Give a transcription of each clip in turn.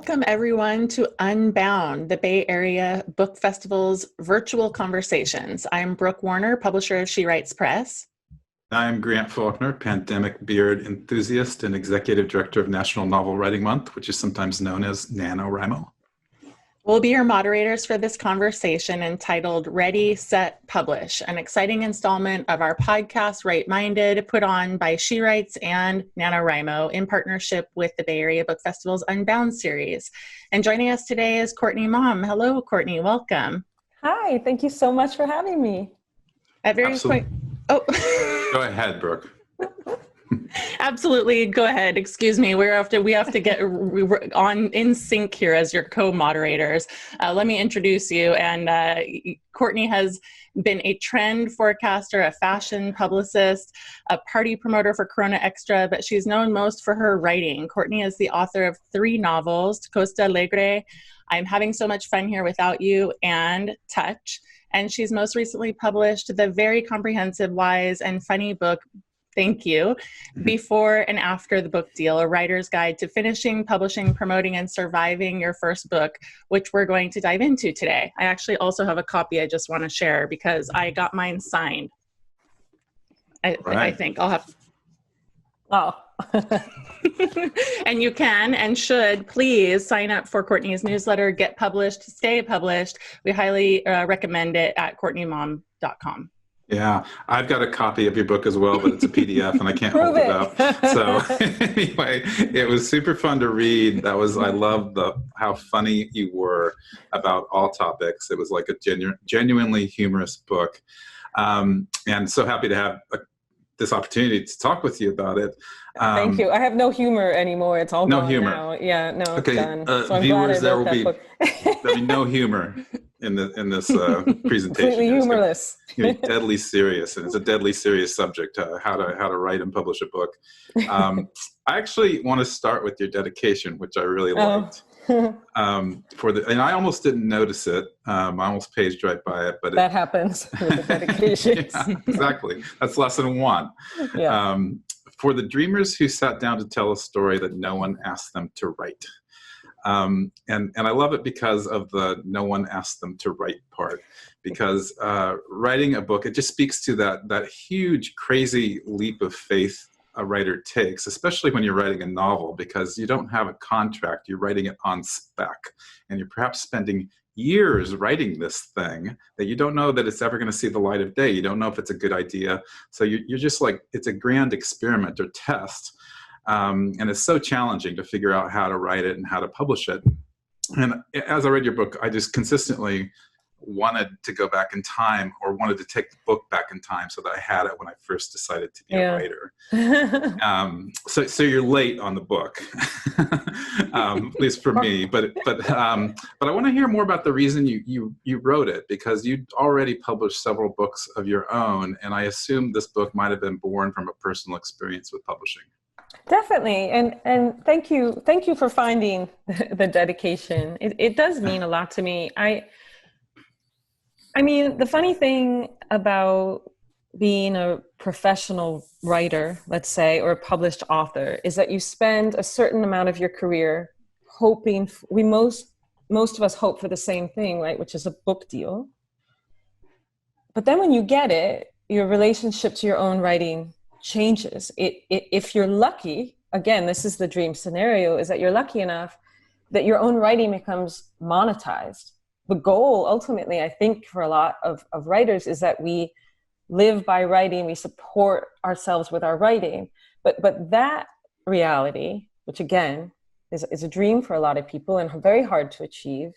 Welcome everyone to Unbound, the Bay Area Book Festival's virtual conversations. I'm Brooke Warner, publisher of She Writes Press. I'm Grant Faulkner, pandemic beard enthusiast and executive director of National Novel Writing Month, which is sometimes known as NaNoWriMo. We'll be your moderators for this conversation entitled Ready, Set, Publish, an exciting installment of our podcast, Right Minded, put on by She Writes and NaNoWriMo in partnership with the Bay Area Book Festival's Unbound series. And joining us today is Courtney Maum. Hello, Courtney. Welcome. Hi. Thank you so much for having me. At various points. Oh. Go ahead, Brooke. Absolutely. Go ahead. Excuse me. We have to get on in sync here as your co-moderators. Let me introduce you. And Courtney has been a trend forecaster, a fashion publicist, a party promoter for Corona Extra, but she's known most for her writing. Courtney is the author of 3 novels, Costa Alegre, I'm Having So Much Fun Here Without You, and Touch. And she's most recently published the very comprehensive, wise, and funny book, Thank You, Before and After the Book Deal, a writer's guide to finishing, publishing, promoting, and surviving your first book, which we're going to dive into today. I actually also have a copy I just want to share because I got mine signed. I think I'll have... Oh. And you can and should please sign up for Courtney's newsletter, Get Published, Stay Published. We highly recommend it at CourtneyMaum.com. Yeah, I've got a copy of your book as well, but it's a PDF and I can't hold it up. So anyway, it was super fun to read. I loved how funny you were about all topics. It was like a genuinely humorous book. And so happy to have this opportunity to talk with you about it. Thank you. I have no humor anymore. It's all gone humor now. Yeah, no, okay, it's done. So I'm viewers, glad I wrote that book. there'll be no humor in this presentation. Completely humorless. It's deadly serious, and it's a deadly serious subject. How to write and publish a book. I actually want to start with your dedication, which I really liked. And I almost didn't notice it. I almost paged right by it, but that happens with the dedications. Yeah, exactly. That's lesson 1. Yeah. For the dreamers who sat down to tell a story that no one asked them to write. And I love it because of the no one asked them to write part, because writing a book, it just speaks to that huge, crazy leap of faith a writer takes, especially when you're writing a novel, because you don't have a contract, you're writing it on spec, and you're perhaps spending years writing this thing that you don't know that it's ever going to see the light of day. You don't know if it's a good idea. So you're just like, it's a grand experiment or test. And it's so challenging to figure out how to write it and how to publish it. And as I read your book, I just consistently wanted to go back in time, or wanted to take the book back in time so that I had it when I first decided to be a writer. So you're late on the book, at least for me. But I want to hear more about the reason you wrote it, because you'd already published several books of your own, and I assume this book might have been born from a personal experience with publishing. Definitely. And thank you for finding the dedication. It does mean a lot to me. I mean, the funny thing about being a professional writer, let's say, or a published author, is that you spend a certain amount of your career hoping, most of us hope for the same thing, right? Which is a book deal. But then when you get it, your relationship to your own writing changes. If you're lucky, again, this is the dream scenario, is that you're lucky enough that your own writing becomes monetized. The goal, ultimately, I think, for a lot of writers is that we live by writing, we support ourselves with our writing. But that reality, which again is a dream for a lot of people and very hard to achieve,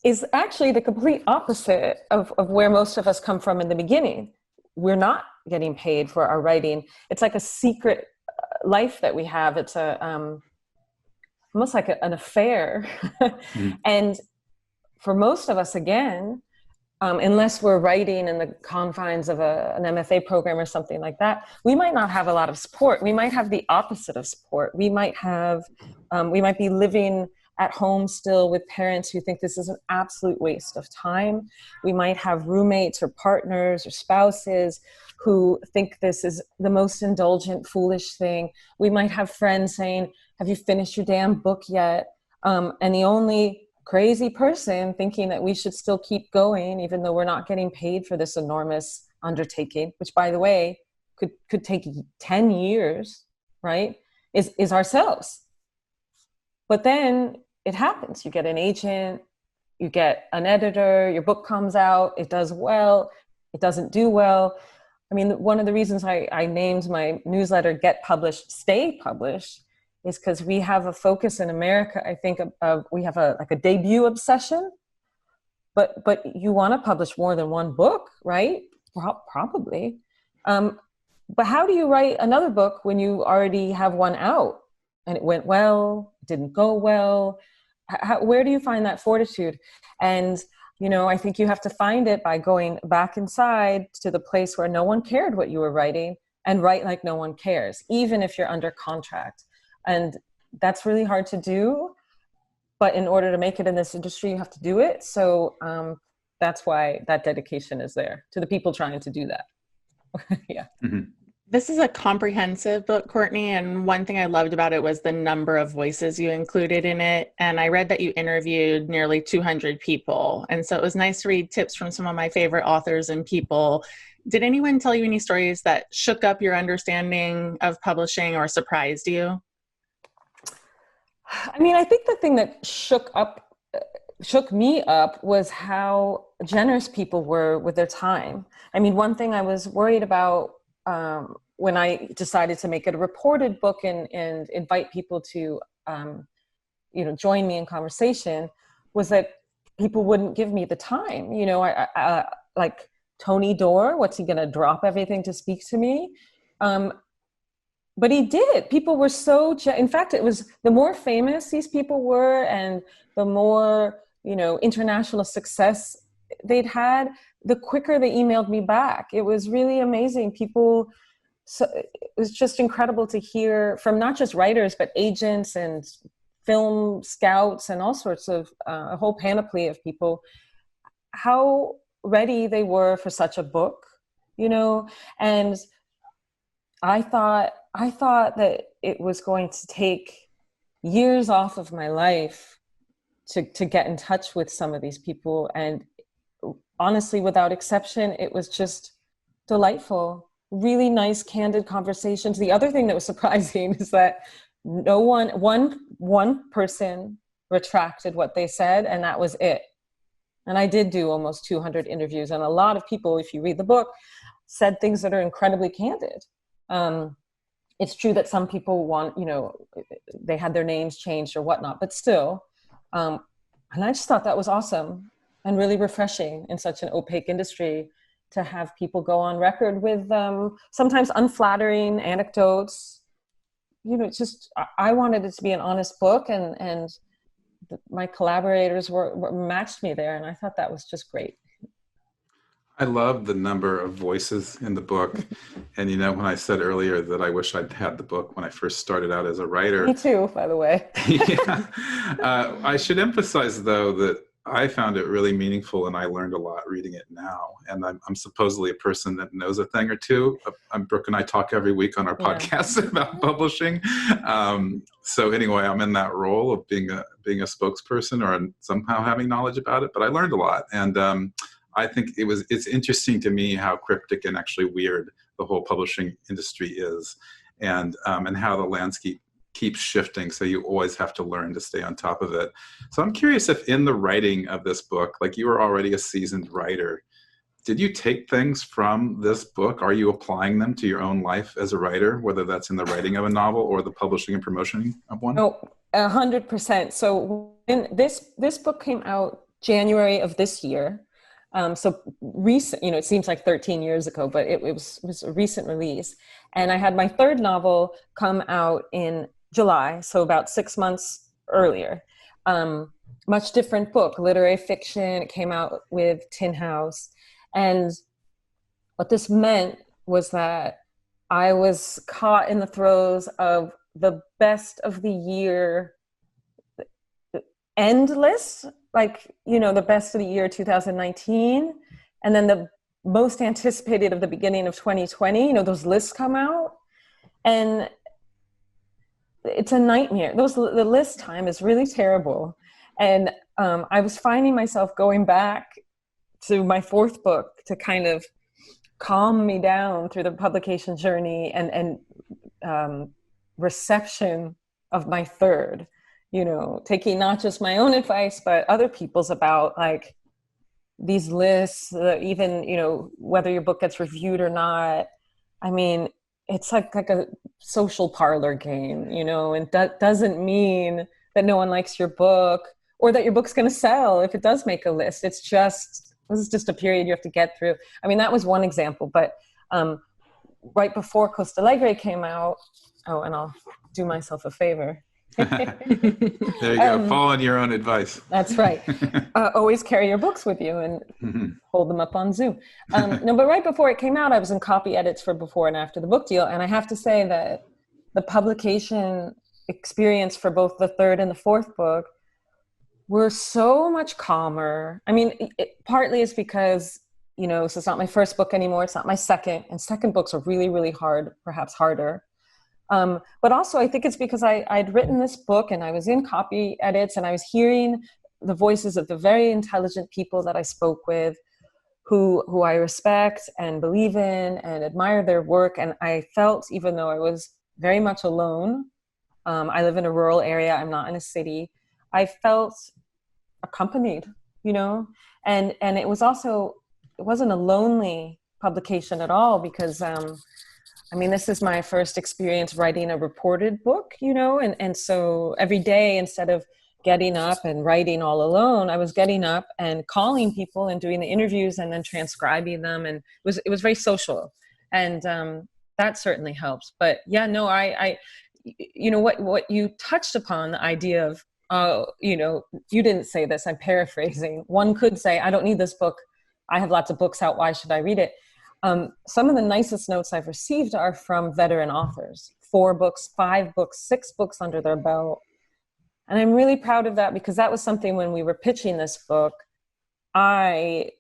is actually the complete opposite of where most of us come from in the beginning. We're not getting paid for our writing. It's like a secret life that we have. It's almost like an affair. And for most of us, again, unless we're writing in the confines of an MFA program or something like that, we might not have a lot of support. We might have the opposite of support. We might be living at home still with parents who think this is an absolute waste of time. We might have roommates or partners or spouses who think this is the most indulgent, foolish thing. We might have friends saying, have you finished your damn book yet? And the only crazy person thinking that we should still keep going, even though we're not getting paid for this enormous undertaking, which, by the way, could take 10 years, right, is ourselves. But then it happens. You get an agent, you get an editor, your book comes out, it does well, it doesn't do well. I mean, one of the reasons I named my newsletter Get Published, Stay Published is because we have a focus in America, I think, we have a debut obsession, but you want to publish more than one book, right? Probably. But how do you write another book when you already have one out and it went well, didn't go well? Where do you find that fortitude? And, you know, I think you have to find it by going back inside to the place where no one cared what you were writing and write like no one cares, even if you're under contract. And that's really hard to do. But in order to make it in this industry, you have to do it. So that's why that dedication is there to the people trying to do that. Yeah. Mm-hmm. This is a comprehensive book, Courtney, and one thing I loved about it was the number of voices you included in it. And I read that you interviewed nearly 200 people. And so it was nice to read tips from some of my favorite authors and people. Did anyone tell you any stories that shook up your understanding of publishing or surprised you? I mean, I think the thing that shook me up was how generous people were with their time. I mean, one thing I was worried about when I decided to make it a reported book and invite people to, join me in conversation was that people wouldn't give me the time. You know, I like Tony Doerr, what's he going to drop everything to speak to me? But he did. People were so, in fact, it was the more famous these people were and the more, international success they'd had, the quicker they emailed me back. It was really amazing. So it was just incredible to hear from not just writers, but agents and film scouts and all sorts of a whole panoply of people, how ready they were for such a book, and I thought that it was going to take years off of my life to get in touch with some of these people. And honestly, without exception, it was just delightful, really nice, candid conversations. The other thing that was surprising is that one person retracted what they said, and that was it. And I did do almost 200 interviews, and a lot of people, if you read the book, said things that are incredibly candid. It's true that some people want, they had their names changed or whatnot, but still, and I just thought that was awesome and really refreshing in such an opaque industry to have people go on record with sometimes unflattering anecdotes. I wanted it to be an honest book, and my collaborators were matched me there, and I thought that was just great. I love the number of voices in the book. And when I said earlier that I wish I'd had the book when I first started out as a writer. Me too, by the way. Yeah. I should emphasize, though, that I found it really meaningful and I learned a lot reading it now. And I'm supposedly a person that knows a thing or two. Brooke and I talk every week on our podcast about publishing. So anyway, I'm in that role of being a spokesperson or somehow having knowledge about it. But I learned a lot. And I think it's interesting to me how cryptic and actually weird the whole publishing industry is, and how the landscape keeps shifting. So you always have to learn to stay on top of it. So I'm curious if in the writing of this book, like you were already a seasoned writer, did you take things from this book? Are you applying them to your own life as a writer, whether that's in the writing of a novel or the publishing and promotion of one? No, 100%. So when this book came out January of this year, so recent, it seems like 13 years ago, but it was a recent release. And I had my third novel come out in July, so about 6 months earlier. Much different book, literary fiction. It came out with Tin House. And what this meant was that I was caught in the throes of the best of the year end lists, like, you know, the best of the year 2019, and then the most anticipated of the beginning of 2020, you know, those lists come out, and it's a nightmare. The list time is really terrible. And I was finding myself going back to my fourth book to kind of calm me down through the publication journey and reception of my third, you know, taking not just my own advice, but other people's about like these lists, even, you know, whether your book gets reviewed or not. I mean, it's like a social parlor game, you know, and that doesn't mean that no one likes your book or that your book's going to sell if it does make a list. It's just, this is just a period you have to get through. I mean, that was one example, but right before Costa Alegre came out, oh, and I'll do myself a favor. There you go, following your own advice. That's right. Always carry your books with you and hold them up on Zoom. No, but right before it came out, I was in copy edits for before and after the book deal. And I have to say that the publication experience for both the third and the fourth book were so much calmer. I mean, partly it's because, you know, so it's not my first book anymore. It's not my second. And second books are really, really hard, perhaps harder. But also I think it's because I'd written this book and I was in copy edits and I was hearing the voices of the very intelligent people that I spoke with who I respect and believe in and admire their work. And I felt, even though I was very much alone, I live in a rural area, I'm not in a city, I felt accompanied, you know, and it was also, it wasn't a lonely publication at all because, I mean, this is my first experience writing a reported book, you know, and so every day, instead of getting up and writing all alone, I was getting up and calling people and doing the interviews and then transcribing them. And it was very social. And that certainly helps. But yeah, no, I you know, what you touched upon, the idea of, you know, you didn't say this, I'm paraphrasing. One could say, I don't need this book. I have lots of books out. Why should I read it? Some of the nicest notes I've received are from veteran authors, 4 books, 5 books, 6 books under their belt. And I'm really proud of that because that was something when we were pitching this book, I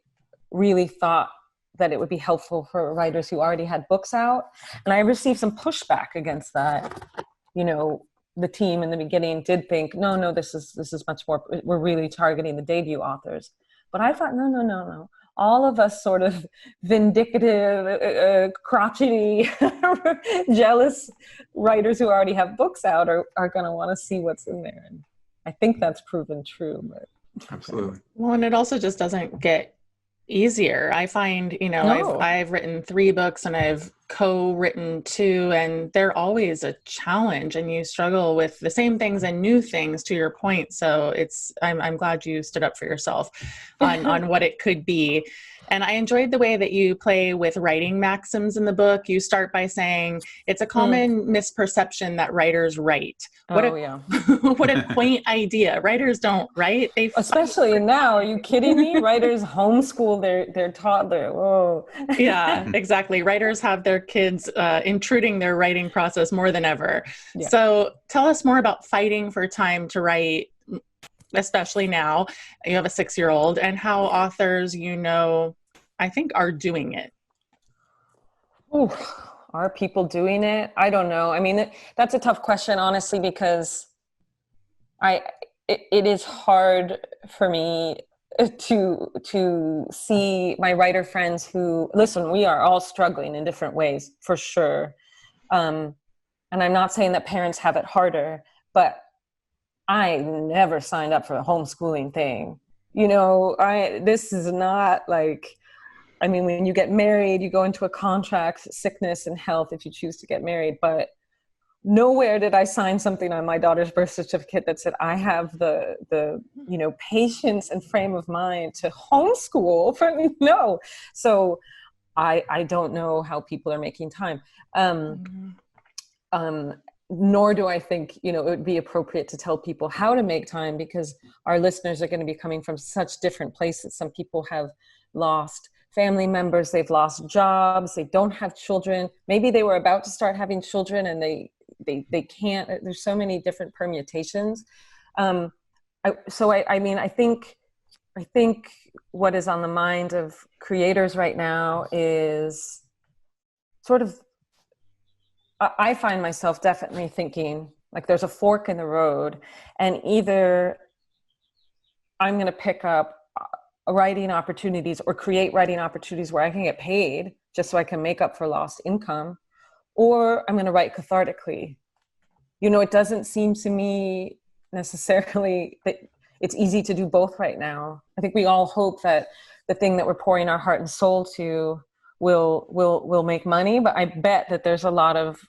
really thought that it would be helpful for writers who already had books out. And I received some pushback against that. You know, the team in the beginning did think, no, this is much more, we're really targeting the debut authors. But I thought, no. All of us sort of vindictive, crotchety, jealous writers who already have books out are going to want to see what's in there. And I think that's proven true. But absolutely. Well, and it also just doesn't get easier. I find, you know, I've written 3 books and I've co-written 2, and they're always a challenge and you struggle with the same things and new things, to your point. So I'm glad you stood up for yourself on what it could be. And I enjoyed the way that you play with writing maxims in the book. You start by saying it's a common misperception that writers write. What a quaint idea. Writers don't write. Especially now. Are you kidding me? Writers homeschool their toddler. Whoa. Yeah, exactly. Writers have their kids intruding their writing process more than ever. Yeah. So tell us more about fighting for time to write, especially now. You have a 6-year-old, and how authors, you know, I think are doing it. Ooh, are people doing it? I don't know. I mean, that's a tough question, honestly, because it is hard for me to see my writer friends who, listen, we are all struggling in different ways, for sure. And I'm not saying that parents have it harder, but I never signed up for the homeschooling thing. You know, this is not like, I mean, when you get married, you go into a contract, sickness and health, if you choose to get married, but nowhere did I sign something on my daughter's birth certificate that said I have the you know, patience and frame of mind to homeschool. No. So I don't know how people are making time. Nor do I think, you know, it would be appropriate to tell people how to make time, because our listeners are going to be coming from such different places. Some people have lost family members, they've lost jobs, they don't have children. Maybe they were about to start having children and they can't. There's so many different permutations. I think what is on the mind of creators right now is sort of, I find myself definitely thinking like there's a fork in the road, and either I'm going to pick up writing opportunities or create writing opportunities where I can get paid just so I can make up for lost income, or I'm going to write cathartically. You know, it doesn't seem to me necessarily that it's easy to do both right now. I think we all hope that the thing that we're pouring our heart and soul to will make money, but I bet that there's a lot of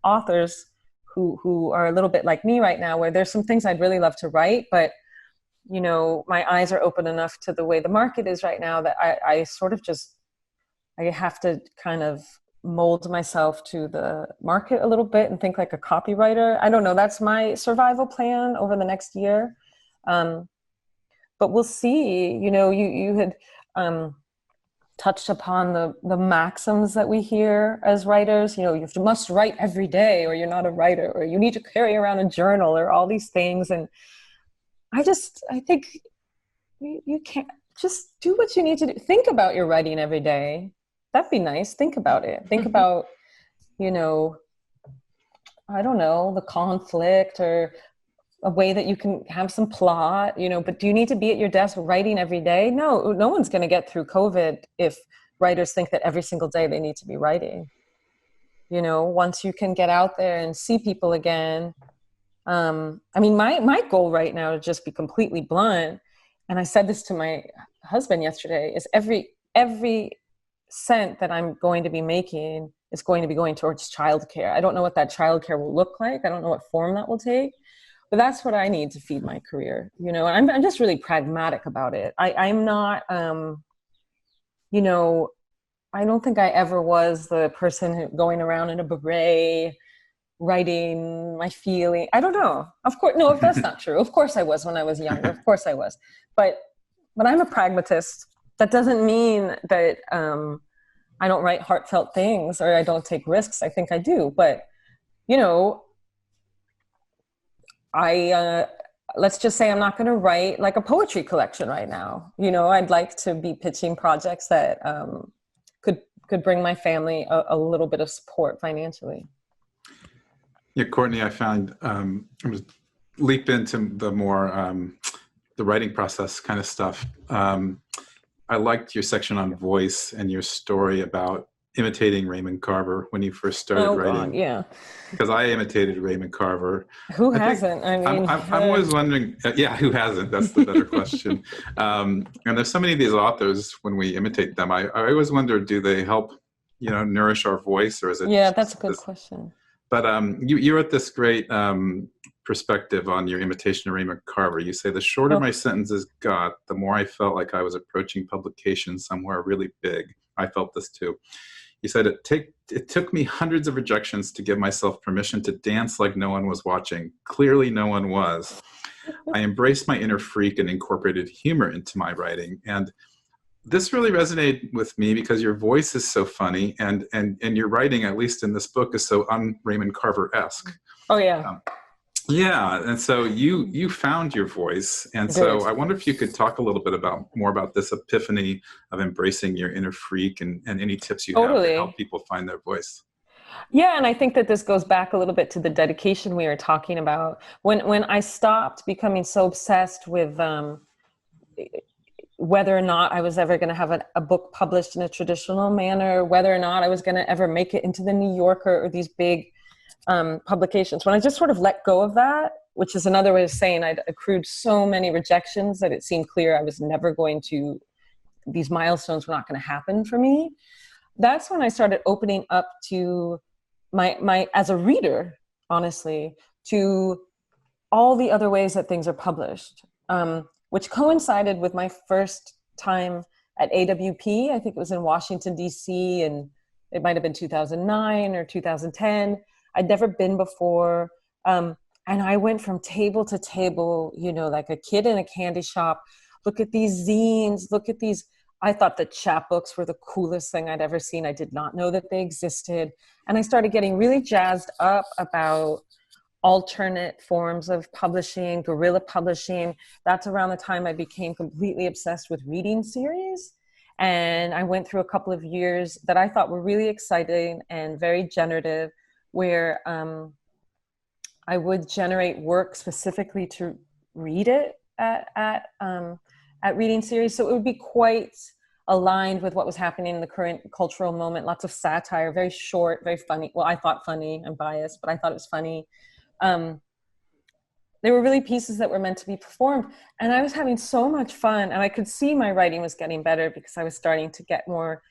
authors who are a little bit like me right now, where there's some things I'd really love to write, but you know, my eyes are open enough to the way the market is right now that I sort of just, I have to kind of mold myself to the market a little bit and think like a copywriter. I don't know. That's my survival plan over the next year. But we'll see. You know, you had touched upon the maxims that we hear as writers. You know, you must write every day or you're not a writer, or you need to carry around a journal, or all these things. And I think you can't just do what you need to do. Think about your writing every day. That'd be nice. Think about it. Think about, you know, I don't know, the conflict or a way that you can have some plot, you know, but do you need to be at your desk writing every day? No one's going to get through COVID if writers think that every single day they need to be writing. You know, once you can get out there and see people again. I mean, my goal right now, to just be completely blunt, and I said this to my husband yesterday, is every cent that I'm going to be making is going to be going towards childcare. I don't know what that childcare will look like. I don't know what form that will take, but that's what I need to feed my career, you know, and I'm just really pragmatic about it. I'm not, you know, I don't think I ever was the person going around in a beret, writing my feeling. I don't know. Of course, no, that's not true. Of course I was when I was younger. Of course I was. But I'm a pragmatist. That doesn't mean that I don't write heartfelt things or I don't take risks. I think I do. But, you know, let's just say I'm not going to write like a poetry collection right now. You know, I'd like to be pitching projects that could bring my family a little bit of support financially. Yeah, Courtney, I found I'm going to leap into the more the writing process kind of stuff. I liked your section on voice and your story about imitating Raymond Carver when you first started writing. God, yeah. Because I imitated Raymond Carver. Who hasn't? I mean, I'm always wondering, yeah, who hasn't? That's the better question. And there's so many of these authors, when we imitate them, I always wonder, do they help, you know, nourish our voice, or is it? Yeah, that's a good question. But you wrote this great perspective on your imitation of Raymond Carver. You say, the shorter my sentences got, the more I felt like I was approaching publication somewhere really big. I felt this too. You said, it took me hundreds of rejections to give myself permission to dance like no one was watching. Clearly no one was. I embraced my inner freak and incorporated humor into my writing. And this really resonated with me because your voice is so funny, and your writing, at least in this book, is so un-Raymond Carver-esque. Oh, yeah. Yeah, and so you found your voice, and so I wonder if you could talk a little bit more about this epiphany of embracing your inner freak, and any tips you have to help people find their voice. Yeah, and I think that this goes back a little bit to the dedication we were talking about. When I stopped becoming so obsessed with whether or not I was ever going to have a book published in a traditional manner, whether or not I was going to ever make it into the New Yorker or these big publications. When I just sort of let go of that, which is another way of saying I'd accrued so many rejections that it seemed clear I was never going to, these milestones were not going to happen for me. That's when I started opening up to my as a reader, honestly, to all the other ways that things are published, which coincided with my first time at AWP. I think it was in Washington, D.C., and it might have been 2009 or 2010. I'd never been before. And I went from table to table, you know, like a kid in a candy shop. Look at these zines, look at these. I thought the chapbooks were the coolest thing I'd ever seen. I did not know that they existed. And I started getting really jazzed up about alternate forms of publishing, guerrilla publishing. That's around the time I became completely obsessed with reading series. And I went through a couple of years that I thought were really exciting and very generative, where I would generate work specifically to read it at reading series. So it would be quite aligned with what was happening in the current cultural moment. Lots of satire, very short, very funny. Well, I thought funny. I'm biased, but I thought it was funny. There were really pieces that were meant to be performed, and I was having so much fun, and I could see my writing was getting better because I was starting to get more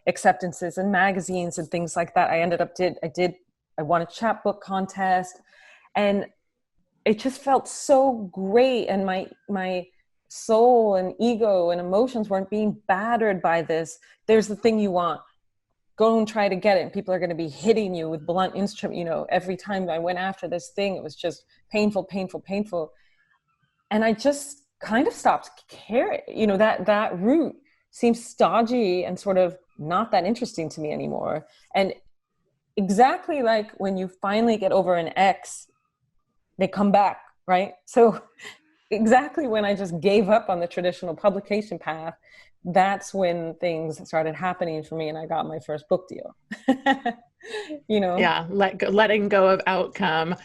acceptances in magazines and things like that. I won a chapbook contest, and it just felt so great, and my soul and ego and emotions weren't being battered by this. There's the thing you want, go and try to get it, and people are going to be hitting you with blunt instrument. Every time I went after this thing, it was just painful. And I just kind of stopped caring. That route seems stodgy and sort of not that interesting to me anymore. And exactly like when you finally get over an ex, they come back, right? So exactly when I just gave up on the traditional publication path, that's when things started happening for me and I got my first book deal. Yeah, letting go of outcome.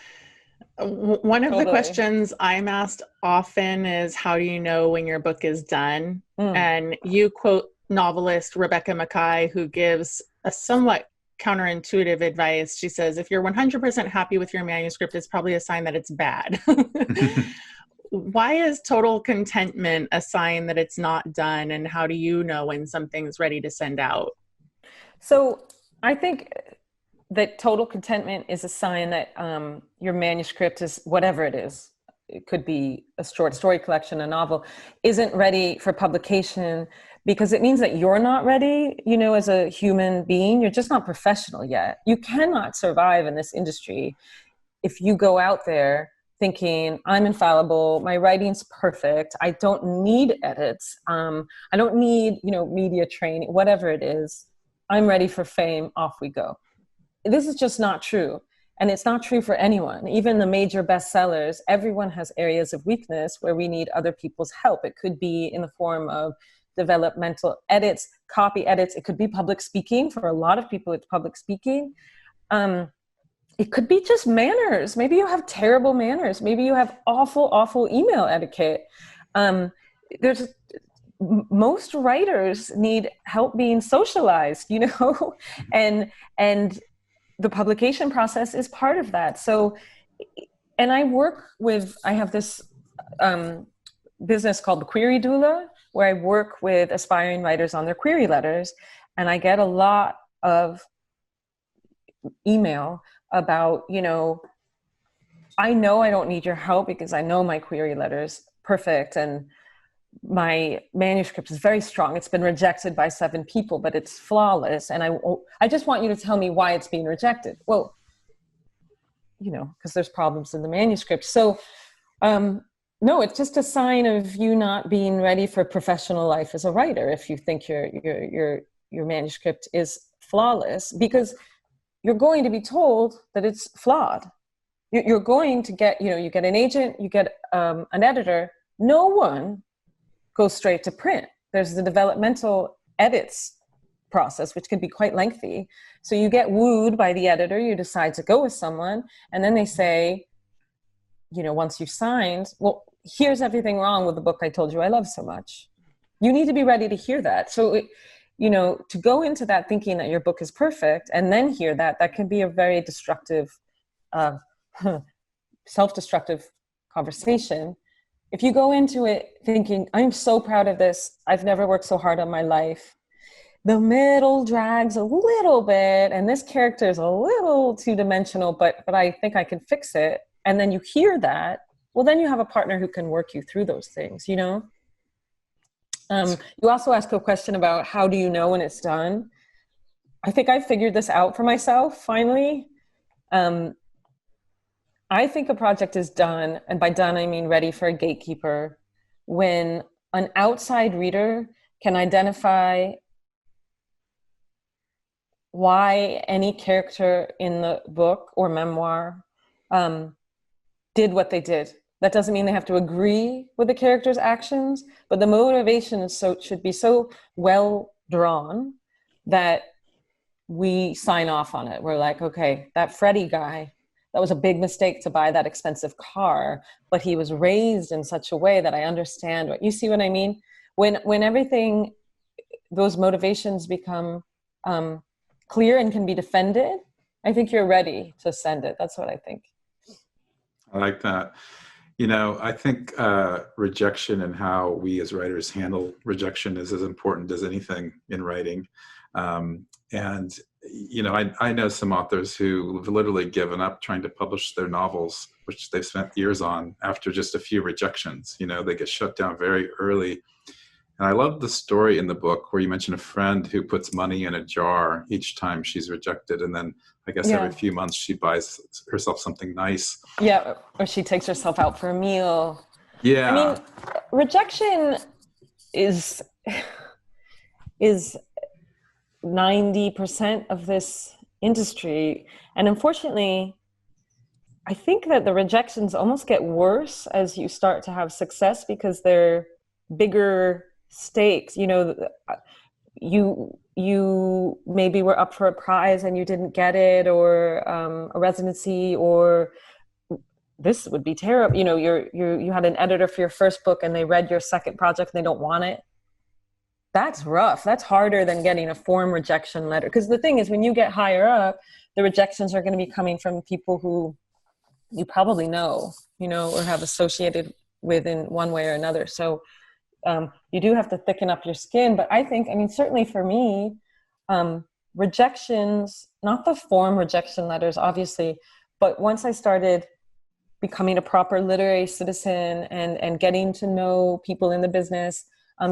One of the questions I'm asked often is, how do you know when your book is done? And you quote novelist Rebecca Mackay, who gives a somewhat counterintuitive advice. She says, if you're 100% happy with your manuscript, it's probably a sign that it's bad. Why is total contentment a sign that it's not done? And how do you know when something's ready to send out? So I think that total contentment is a sign that your manuscript is, whatever it is, it could be a short story collection, a novel, isn't ready for publication, because it means that you're not ready, as a human being. You're just not professional yet. You cannot survive in this industry if you go out there thinking, I'm infallible, my writing's perfect, I don't need edits, I don't need, media training, whatever it is, I'm ready for fame, off we go. This is just not true. And it's not true for anyone. Even the major bestsellers, everyone has areas of weakness where we need other people's help. It could be in the form of developmental edits, copy edits. It could be public speaking. For a lot of people, it's public speaking. It could be just manners. Maybe you have terrible manners. Maybe you have awful email etiquette. Most writers need help being socialized, and the publication process is part of that. So, and I have this business called the Query Doula, where I work with aspiring writers on their query letters, and I get a lot of email about, I know I don't need your help because I know my query letter's perfect and my manuscript is very strong. It's been rejected by 7 people, but it's flawless. And I just want you to tell me why it's being rejected. Well, because there's problems in the manuscript. So, no, it's just a sign of you not being ready for professional life as a writer. If you think your manuscript is flawless, because you're going to be told that it's flawed. You're going to get, you get an agent, you get an editor. No one goes straight to print. There's the developmental edits process, which can be quite lengthy. So you get wooed by the editor, you decide to go with someone, and then they say, once you've signed, well, here's everything wrong with the book I told you I love so much. You need to be ready to hear that. So, to go into that thinking that your book is perfect and then hear that can be a very destructive, self-destructive conversation. If you go into it thinking, I'm so proud of this, I've never worked so hard on my life, the middle drags a little bit, and this character is a little two-dimensional, but I think I can fix it. And then you hear that, well, then you have a partner who can work you through those things, You also asked a question about how do you know when it's done? I think I figured this out for myself, finally. I think a project is done, and by done, I mean ready for a gatekeeper, when an outside reader can identify why any character in the book or memoir did what they did. That doesn't mean they have to agree with the character's actions, but the motivation should be so well drawn that we sign off on it. We're like, okay, that Freddie guy, that was a big mistake to buy that expensive car, but he was raised in such a way that I understand what you see what I mean? When everything, those motivations become clear and can be defended, I think you're ready to send it. That's what I think. I like that. I think rejection and how we as writers handle rejection is as important as anything in writing. And, I know some authors who have literally given up trying to publish their novels, which they've spent years on, after just a few rejections. They get shut down very early. And I love the story in the book where you mention a friend who puts money in a jar each time she's rejected. And then I guess every few months she buys herself something nice. Yeah. Or she takes herself out for a meal. Yeah. I mean, rejection is 90% of this industry. And unfortunately, I think that the rejections almost get worse as you start to have success because they're bigger stakes. You maybe were up for a prize and you didn't get it, or a residency, or this would be terrible. You had an editor for your first book and they read your second project and they don't want it. That's rough. That's harder than getting a form rejection letter. Because the thing is, when you get higher up, the rejections are going to be coming from people who you probably know, or have associated with in one way or another. So you do have to thicken up your skin. But I think, certainly for me, rejections, not the form rejection letters, obviously, but once I started becoming a proper literary citizen and getting to know people in the business,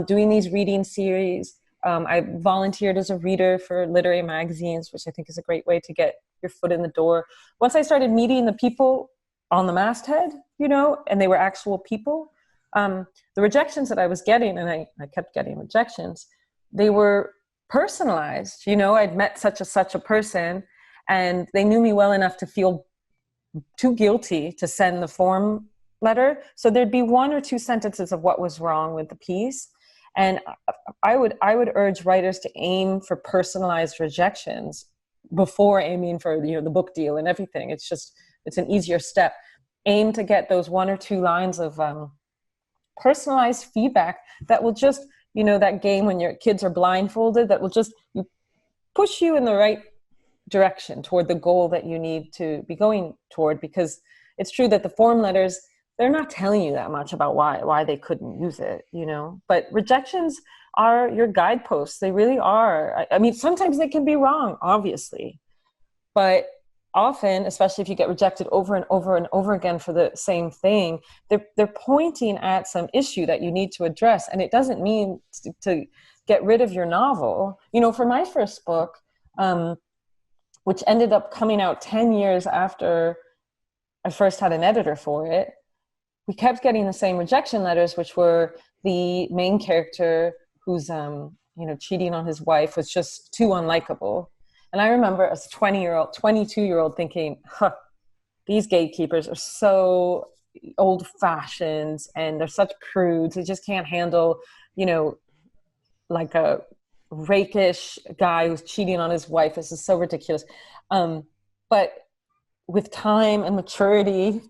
doing these reading series. I volunteered as a reader for literary magazines, which I think is a great way to get your foot in the door. Once I started meeting the people on the masthead, and they were actual people, the rejections that I was getting, and I kept getting rejections, they were personalized. I'd met such a person, and they knew me well enough to feel too guilty to send the form letter. So there'd be one or two sentences of what was wrong with the piece. And I would urge writers to aim for personalized rejections before aiming for the book deal and everything. It's an easier step. Aim to get those one or two lines of personalized feedback that will just, that game when your kids are blindfolded, that will just push you in the right direction toward the goal that you need to be going toward. Because it's true that the form letters, they're not telling you that much about why they couldn't use it, but rejections are your guideposts. They really are. Sometimes they can be wrong, obviously, but often, especially if you get rejected over and over and over again for the same thing, they're pointing at some issue that you need to address. And it doesn't mean to get rid of your novel. For my first book, which ended up coming out 10 years after I first had an editor for it, we kept getting the same rejection letters, which were the main character who's, cheating on his wife was just too unlikable. And I remember as a 22-year-old thinking, these gatekeepers are so old-fashioned and they're such prudes. They just can't handle, like a rakish guy who's cheating on his wife. This is so ridiculous. But with time and maturity,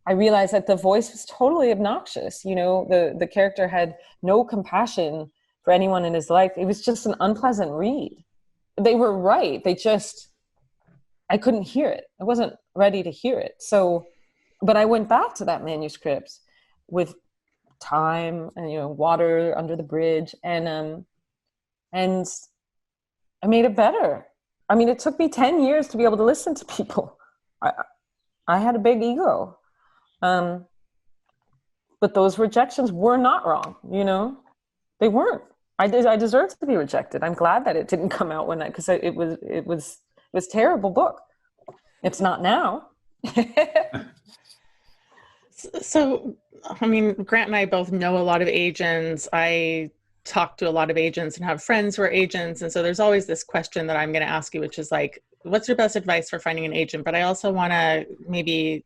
I realized that the voice was totally obnoxious. The character had no compassion for anyone in his life. It was just an unpleasant read. They were right. I couldn't hear it. I wasn't ready to hear it. So, but I went back to that manuscript with time and, water under the bridge, and I made it better. It took me 10 years to be able to listen to people. I had a big ego. But those rejections were not wrong, they weren't. I deserved to be rejected. I'm glad that it didn't come out because it was a terrible book. It's not now. So, Grant and I both know a lot of agents. I talk to a lot of agents and have friends who are agents. And so there's always this question that I'm going to ask you, which is like, what's your best advice for finding an agent? But I also want to maybe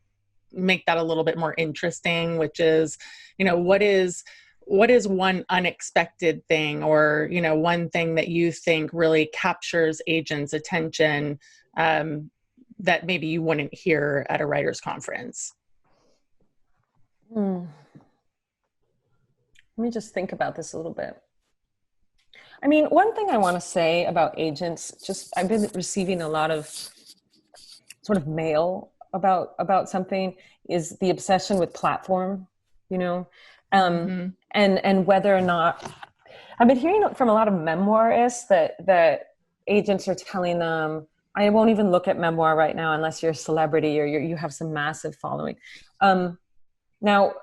make that a little bit more interesting, which is, what is one unexpected thing, or, one thing that you think really captures agents' attention that maybe you wouldn't hear at a writer's conference? Let me just think about this a little bit. I mean, one thing I want to say about agents, just I've been receiving a lot of sort of mail about something, is the obsession with platform, and whether or not, I've been hearing from a lot of memoirists that agents are telling them, I won't even look at memoir right now unless you're a celebrity or you have some massive following. Now,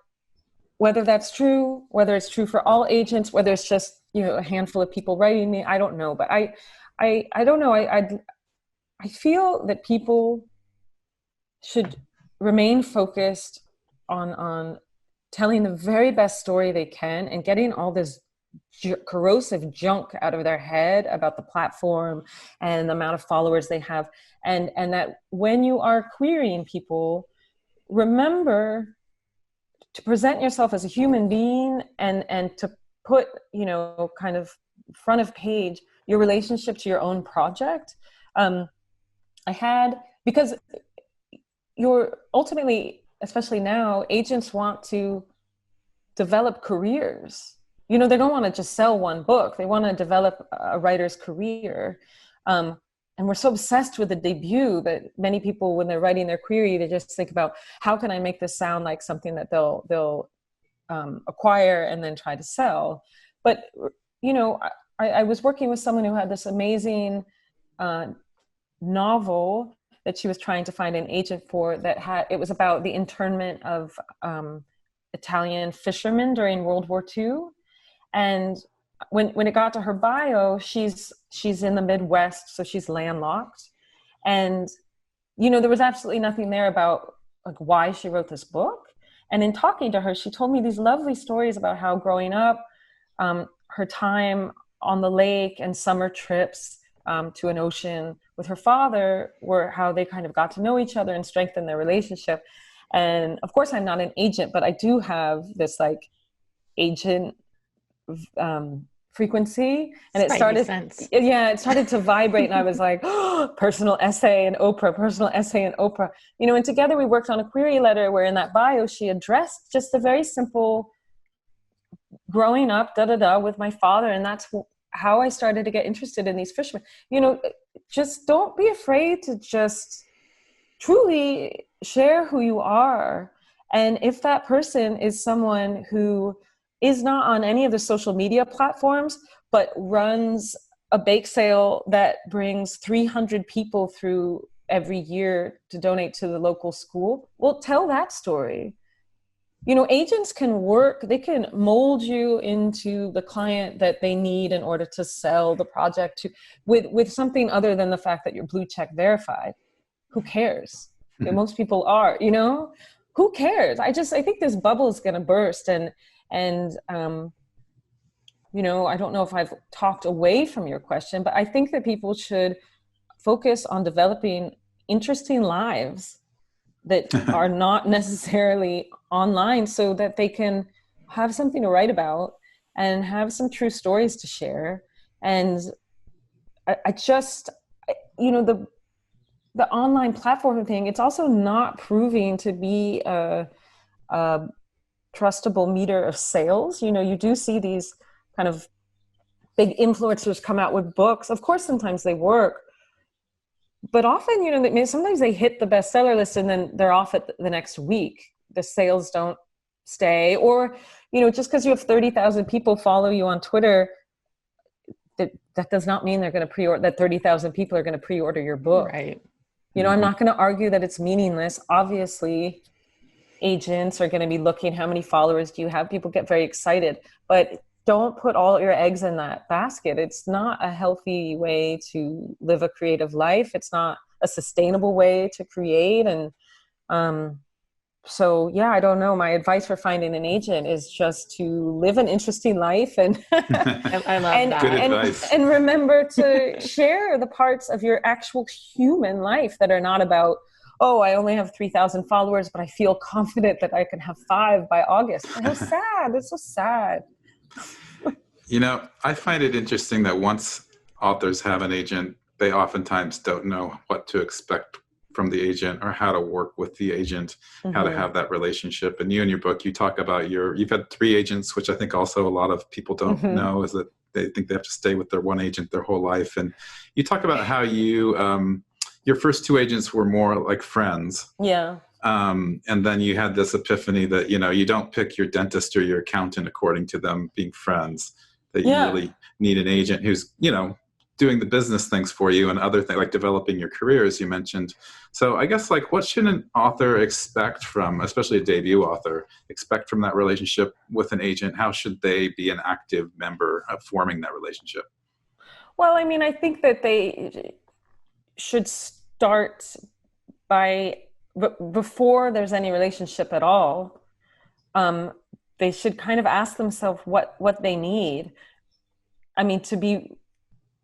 whether that's true, whether it's true for all agents, whether it's just, a handful of people writing me, I don't know. But I don't know. I feel that people should remain focused on telling the very best story they can and getting all this corrosive junk out of their head about the platform and the amount of followers they have. And that when you are querying people, remember to present yourself as a human being and to put, kind of front of page your relationship to your own project. Because you're ultimately, especially now, agents want to develop careers. They don't want to just sell one book. They want to develop a writer's career. And we're so obsessed with the debut that many people, when they're writing their query, they just think about, how can I make this sound like something that they'll acquire and then try to sell. But, I was working with someone who had this amazing novel that she was trying to find an agent for, it was about the internment of Italian fishermen during World War II. And when it got to her bio, she's in the Midwest, so she's landlocked. And, there was absolutely nothing there about like why she wrote this book. And in talking to her, she told me these lovely stories about how growing up, her time on the lake and summer trips to an ocean with her father were how they kind of got to know each other and strengthen their relationship. And of course, I'm not an agent, but I do have this like agent frequency, and it started to vibrate, and I was like, personal essay and Oprah, and together we worked on a query letter where in that bio she addressed just the very simple growing up with my father, and that's how I started to get interested in these fishermen. Just don't be afraid to just truly share who you are. And if that person is someone who is not on any of the social media platforms, but runs a bake sale that brings 300 people through every year to donate to the local school, well, tell that story. Agents can they can mold you into the client that they need in order to sell the project with something other than the fact that you're blue check verified. Who cares? Most people are, who cares? I think this bubble is going to burst, and I don't know if I've talked away from your question, but I think that people should focus on developing interesting lives that are not necessarily online, so that they can have something to write about and have some true stories to share. And the online platform thing, it's also not proving to be a trustable meter of sales. You do see these kind of big influencers come out with books. Of course, sometimes they work, but often, sometimes they hit the bestseller list and then they're off at the next week. The sales don't stay, or, just because you have 30,000 people follow you on Twitter, that does not mean they're going to pre-order, that 30,000 people are going to pre-order your book. Right. I'm not going to argue that it's meaningless. Obviously, agents are going to be looking, how many followers do you have? People get very excited, but don't put all your eggs in that basket. It's not a healthy way to live a creative life. It's not a sustainable way to create. And So yeah, I don't know. My advice for finding an agent is just to live an interesting life and I love and, that. Good advice. and remember to share the parts of your actual human life that are not about, oh, I only have 3,000 followers, but I feel confident that I can have 5 by August. How sad. It's so sad. You know, I find it interesting that once authors have an agent, they oftentimes don't know what to expect from the agent or how to work with the agent, how to have that relationship. And you in your book, you talk about you've had 3 agents, which I think also a lot of people don't know, is that they think they have to stay with their one agent their whole life. And you talk about how your first 2 agents were more like friends. Yeah. And then you had this epiphany that, you don't pick your dentist or your accountant according to them being friends, that you really need an agent who's, doing the business things for you and other things like developing your career, as you mentioned. So I guess what should an author expect from, especially a debut author, expect from that relationship with an agent? How should they be an active member of forming that relationship? Well, I mean, I think that they should start by, before there's any relationship at all, they should kind of ask themselves what they need. I mean, to be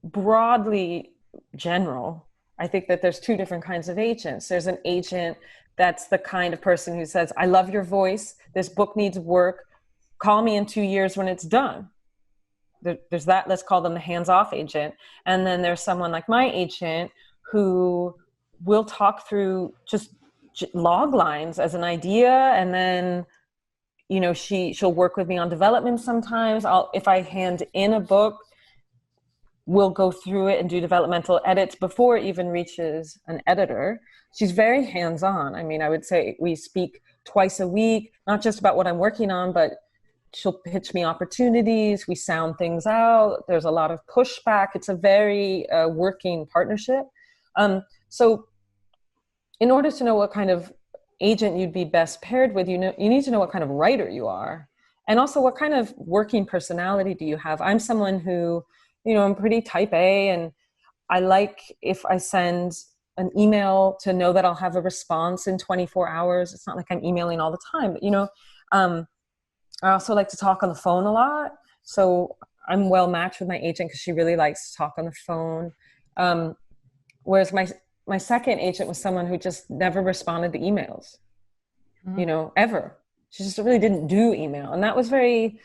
broadly general, I think that there's 2 different kinds of agents. There's an agent that's the kind of person who says, I love your voice, this book needs work, call me in 2 years when it's done. There's that, let's call them the hands-off agent. And then there's someone like my agent who will talk through just log lines as an idea, and then she'll work with me on development sometimes. If I hand in a book, we'll go through it and do developmental edits before it even reaches an editor. She's very hands-on. I mean, I would say we speak twice a week, not just about what I'm working on, but she'll pitch me opportunities. We sound things out. There's a lot of pushback. It's a very working partnership. So in order to know what kind of agent you'd be best paired with, you need to know what kind of writer you are. And also what kind of working personality do you have? I'm someone who, I'm pretty type A, and I like if I send an email to know that I'll have a response in 24 hours. It's not like I'm emailing all the time, but I also like to talk on the phone a lot. So I'm well matched with my agent because she really likes to talk on the phone. Whereas my second agent was someone who just never responded to emails, ever. She just really didn't do email. And that was very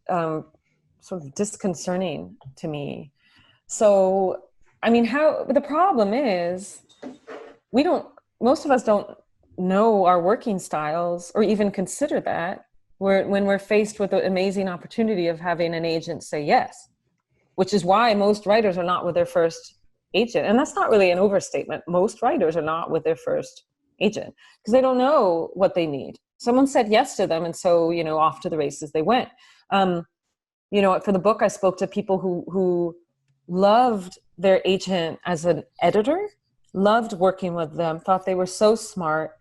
sort of disconcerting to me. So, I mean, the problem is most of us don't know our working styles or even consider that when we're faced with the amazing opportunity of having an agent say yes, which is why most writers are not with their first agent. And that's not really an overstatement. Most writers are not with their first agent because they don't know what they need. Someone said yes to them, and so, off to the races they went. For the book, I spoke to people who loved their agent as an editor, loved working with them, thought they were so smart.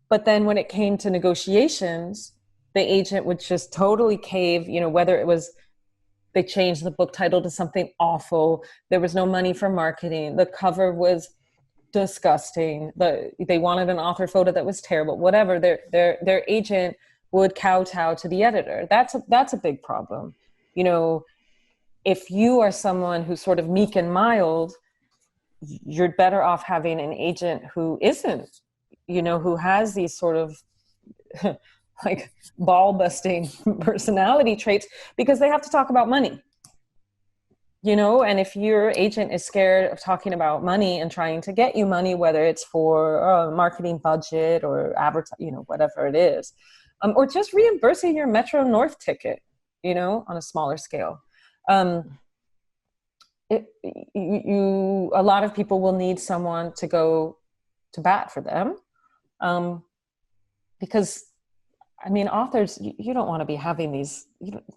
But then when it came to negotiations, the agent would just totally cave, whether it was they changed the book title to something awful, there was no money for marketing, the cover was disgusting, they wanted an author photo that was terrible, whatever, their agent would kowtow to the editor. That's a big problem. If you are someone who's sort of meek and mild, you're better off having an agent who isn't, who has these sort of like ball busting personality traits, because they have to talk about money, and if your agent is scared of talking about money and trying to get you money, whether it's for a marketing budget or whatever it is, or just reimbursing your Metro North ticket, on a smaller scale. A lot of people will need someone to go to bat for them, because authors, you don't want to be having these,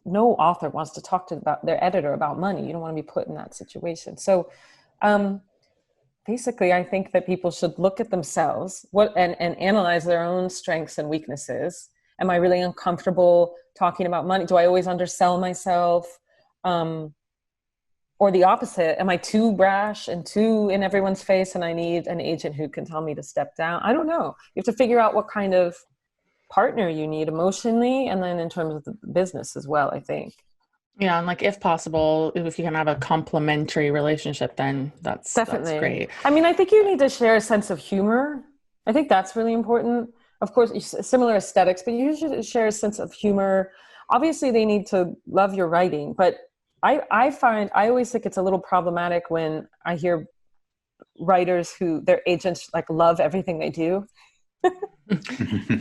no author wants to talk to their editor about money. You don't want to be put in that situation. So basically, I think that people should look at themselves and analyze their own strengths and weaknesses. Am I really uncomfortable talking about money? Do I always undersell myself? Or the opposite, am I too brash and too in everyone's face and I need an agent who can tell me to step down? I don't know. You have to figure out what kind of partner you need emotionally, and then in terms of the business as well, I think. Yeah, and like if possible, if you can have a complementary relationship, then that's great. I mean, I think you need to share a sense of humor. I think that's really important. Of course, similar aesthetics, but you should share a sense of humor. Obviously, they need to love your writing, but I always think it's a little problematic when I hear writers who their agents like love everything they do.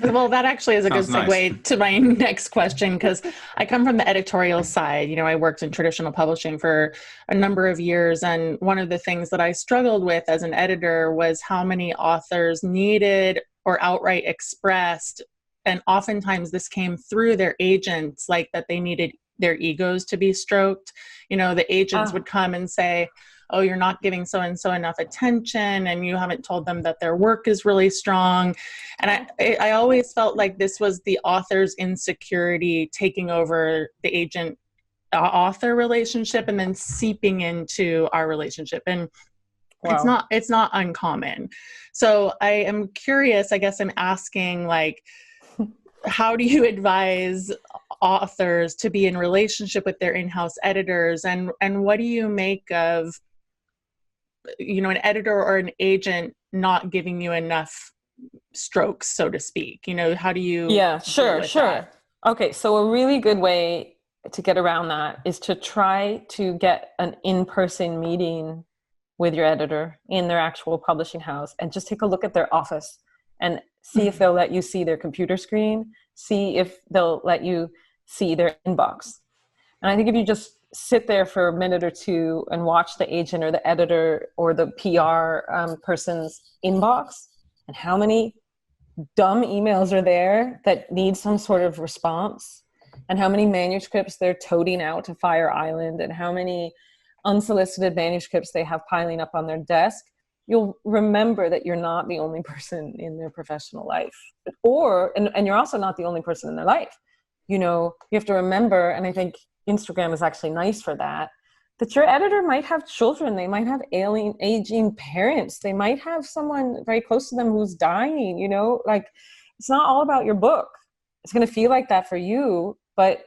Well, that actually is a good segue nice. to my next question, because I come from the editorial side. You know, I worked in traditional publishing for a number of years, and one of the things that I struggled with as an editor was how many authors needed or outright expressed, and oftentimes this came through their agents, like that they needed their egos to be stroked. You know, the agents would come and say, oh, you're not giving so-and-so enough attention, and you haven't told them that their work is really strong. And I always felt like this was the author's insecurity taking over the agent author relationship and then seeping into our relationship. And wow. It's not uncommon. So I am curious, I guess I'm asking, like, how do you advise authors to be in relationship with their in-house editors, and what do you make of, you know, an editor or an agent not giving you enough strokes, so to speak? You know, how do you? Yeah, sure. That? Okay, so a really good way to get around that is to try to get an in-person meeting with your editor in their actual publishing house, and just take a look at their office and see if they'll let you see their computer screen, see if they'll let you see their inbox. And I think if you just sit there for a minute or two and watch the agent or the editor or the PR person's inbox, and how many dumb emails are there that need some sort of response, and how many manuscripts they're toting out to Fire Island, and how many unsolicited manuscripts they have piling up on their desk, you'll remember that you're not the only person in their professional life, and you're also not the only person in their life. You know, you have to remember, and I think Instagram is actually nice for that your editor might have children, they might have aging parents, they might have someone very close to them who's dying, you know, like it's not all about your book. It's going to feel like that for you, but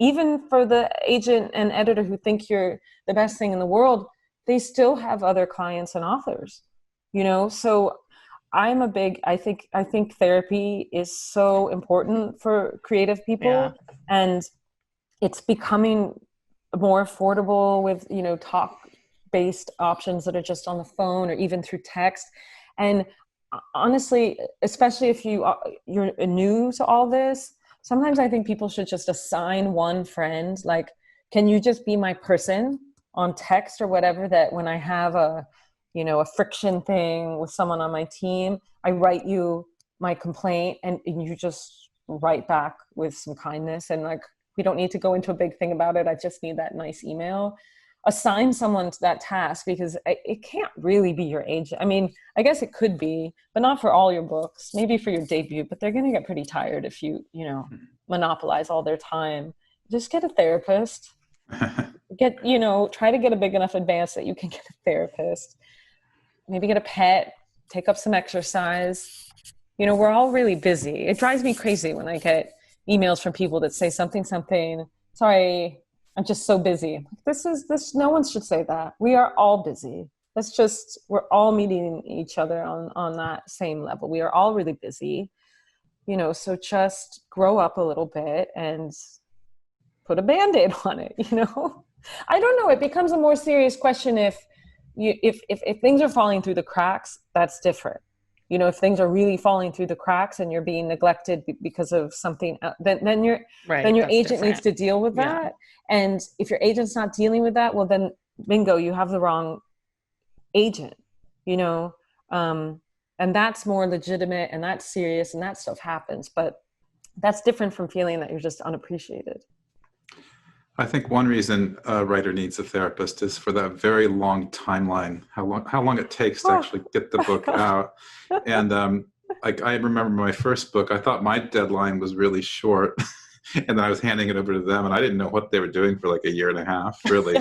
even for the agent and editor who think you're the best thing in the world, they still have other clients and authors, you know? So I think therapy is so important for creative people, and it's becoming more affordable with, you know, talk-based options that are just on the phone or even through text. And honestly, especially if you're new to all this, sometimes I think people should just assign one friend, like, can you just be my person on text or whatever, that when I have a friction thing with someone on my team, I write you my complaint and you just write back with some kindness, and like, we don't need to go into a big thing about it. I just need that nice email. Assign someone to that task, because it can't really be your agent. I mean, I guess it could be, but not for all your books, maybe for your debut, but they're going to get pretty tired if you monopolize all their time. Just get a therapist. Try to get a big enough advance that you can get a therapist. Maybe get a pet, take up some exercise. You know, we're all really busy. It drives me crazy when I get emails from people that say something, sorry, I'm just so busy. This, no one should say that. We are all busy. We're all meeting each other on that same level. We are all really busy, you know, so just grow up a little bit and put a Band-Aid on it, you know? I don't know. It becomes a more serious question if things are falling through the cracks, that's different. You know, if things are really falling through the cracks and you're being neglected because of something, then your agent different. Needs to deal with that. Yeah. And if your agent's not dealing with that, well, then bingo, you have the wrong agent, you know? And that's more legitimate and that's serious and that stuff happens, but that's different from feeling that you're just unappreciated. I think one reason a writer needs a therapist is for that very long timeline, how long it takes to actually get the book out. And like I remember my first book, I thought my deadline was really short, and then I was handing it over to them, and I didn't know what they were doing for like a year and a half, really.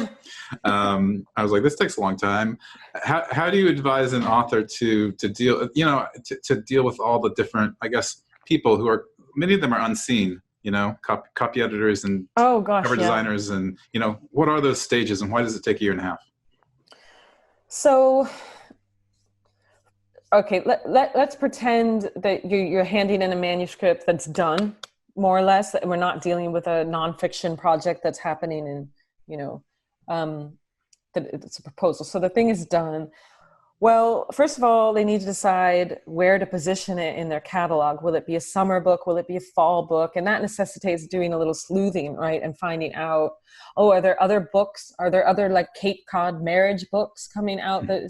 I was like, this takes a long time. How do you advise an author to deal, to deal with all the different, I guess, people who are many of them are unseen, copy editors and oh gosh, cover designers, and what are those stages, and why does it take a year and a half? So, okay, let's pretend that you're handing in a manuscript that's done, more or less, that we're not dealing with a nonfiction project that's happening in, that it's a proposal. So the thing is done. Well, first of all, they need to decide where to position it in their catalog. Will it be a summer book? Will it be a fall book? And that necessitates doing a little sleuthing, right? And finding out, are there other books? Are there other like Cape Cod marriage books coming out that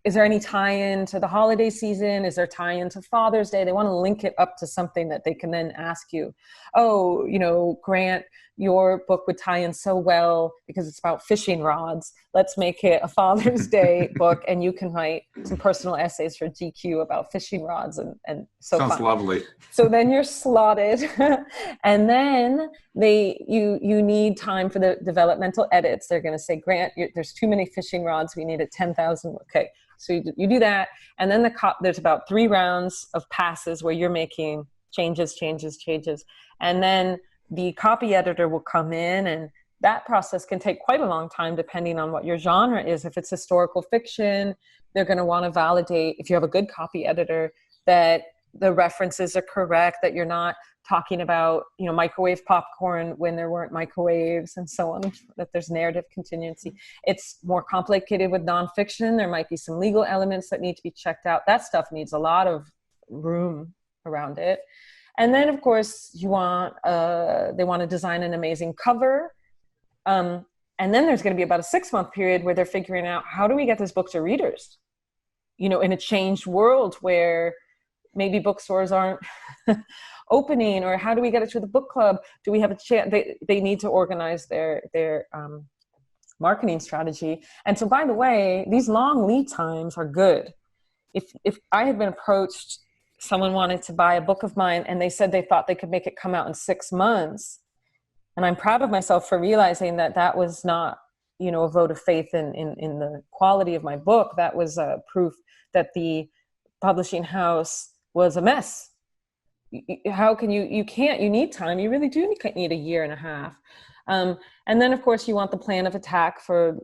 is there any tie-in to the holiday season? Is there tie-in to Father's Day? They want to link it up to something that they can then ask you, Grant, your book would tie in so well because it's about fishing rods. Let's make it a Father's Day book, and you can write some personal essays for GQ about fishing rods, and so sounds fun. Lovely. So then you're slotted, and then you need time for the developmental edits. They're going to say, Grant, there's too many fishing rods. We need 10,000. Okay, so you do that, and then there's about 3 rounds of passes where you're making changes, and then the copy editor will come in, and that process can take quite a long time depending on what your genre is. If it's historical fiction, they're going to want to validate, if you have a good copy editor, that the references are correct, that you're not talking about, microwave popcorn when there weren't microwaves, and so on, that there's narrative contingency. It's more complicated with nonfiction. There might be some legal elements that need to be checked out. That stuff needs a lot of room around it. And then, of course, they want to design an amazing cover. And then there's going to be about a 6-month period where they're figuring out, how do we get this book to readers? In a changed world where maybe bookstores aren't opening, or how do we get it to the book club? Do we have a chance? They need to organize their marketing strategy. And so, by the way, these long lead times are good. If I had been approached, someone wanted to buy a book of mine, and they said they thought they could make it come out in 6 months. And I'm proud of myself for realizing that was not, a vote of faith in the quality of my book. That was proof that the publishing house was a mess. How can you need time. You really do need a year and a half. And then, of course, you want the plan of attack for